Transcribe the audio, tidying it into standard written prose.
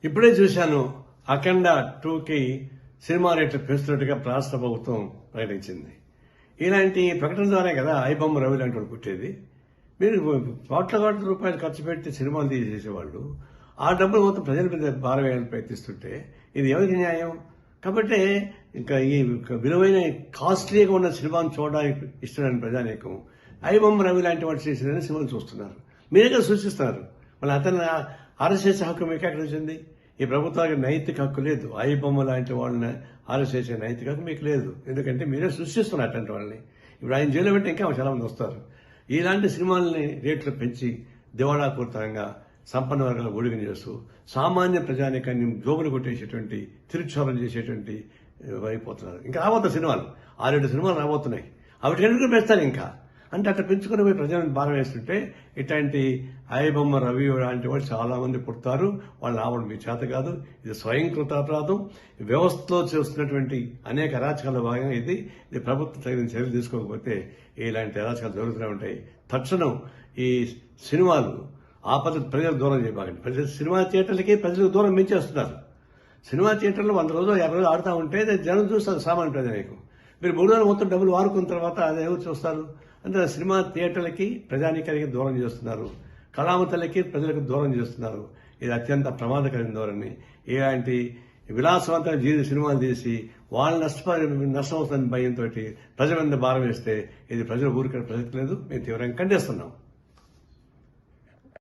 ఇప్పుడే చూశాను అఖండ 2కి సినిమా రేట్లు పెంచుతున్నట్టుగా రాష్ట్ర ప్రభుత్వం ప్రకటించింది. ఇలాంటి ప్రకటన ద్వారే కదా ఐబొమ్మ రవి లాంటి వాడు పుట్టేది. మీరు కోట్ల రూపాయలు ఖర్చు పెట్టి సినిమాలు తీసేసేవాళ్ళు ఆ డబ్బులు మొత్తం ప్రజల మీద భారం వేయాలని ప్రయత్నిస్తుంటే ఇది ఎవరికి న్యాయం? కాబట్టి ఇంకా ఈ విలువైన కాస్ట్లీగా ఉన్న సినిమాను చూడడానికి ఇష్టమైన ప్రజానీకం ఐబొమ్మ రవి లాంటి వాడు చేసిన సినిమాలు చూస్తున్నారు. మీరే కదా సూచిస్తున్నారు. మళ్ళీ అతను అరెస్ట్ చేసే హక్కు మీకు ఎక్కడ వచ్చింది? ఈ ప్రభుత్వానికి నైతిక హక్కు లేదు. ఐబొమ్మ లాంటి వాళ్ళని అరెస్ట్ చేసే నైతిక హక్కు మీకు లేదు. ఎందుకంటే మీరే సృష్టిస్తున్నారు అట్లాంటి వాళ్ళని. ఇప్పుడు ఆయన జైలు పెట్టి ఇంకా చాలా మంది వస్తారు. ఇలాంటి సినిమాలని రేట్లు పెంచి దివాళాపూరితంగా సంపన్న వర్గాల ఒడిగని చేస్తూ సామాన్య ప్రజానికాన్ని జోగులు కొట్టేసేటువంటి తిరుక్షోభం చేసేటువంటి అయిపోతున్నారు. ఇంకా రాబోతున్న సినిమాలు 6-7 సినిమాలు రాబోతున్నాయి. అవి ఎందుకు పెంచుతారు ఇంకా అంటే అట్లా పెంచుకుని పోయి ప్రజలను భారం వేస్తుంటే ఇట్లాంటి ఐబొమ్మ రవి లాంటి వాళ్ళు చాలా మంది పుడతారు. వాళ్ళు రావడం మీ చేత కాదు. ఇది స్వయంకృత అపరాధం. వ్యవస్థలో చేస్తున్నటువంటి అనేక అరాచకాల భాగంగా ఇది ప్రభుత్వం తగిన చర్యలు తీసుకోకపోతే ఇలాంటి అరాచకాలు జరుగుతూనే ఉంటాయి. తక్షణం ఈ సినిమాలు ఆ పద్ధతి ప్రజలకు దూరం చేయబాకండి. ప్రజలు సినిమా థియేటర్లకి ప్రజలకు దూరం పెంచేస్తున్నారు. సినిమా థియేటర్లో 100 రోజులు 50 రోజులు ఆడుతూ ఉంటే జనం చూస్తారు సామాన్య ప్రజానీకం. మీరు 3 రోజులు మొత్తం డబ్బులు వాడుకున్న తర్వాత అది ఎవరు చూస్తారు? అంటే సినిమా థియేటర్లకి ప్రజానీకానికి దూరం చేస్తున్నారు. కళామతలకి ప్రజలకు దూరం చేస్తున్నారు. ఇది అత్యంత ప్రమాదకరమైన ధోరణి. ఇలాంటి విలాసవంతమైన సినిమాలు తీసి వాళ్ళు నష్టం అవుతుందని భయంతో ప్రజల మీద భారం వేస్తే ఇది ప్రజలు ఊరికే ప్రసక్తి లేదు. మేము తీవ్రంగా ఖండిస్తున్నాం.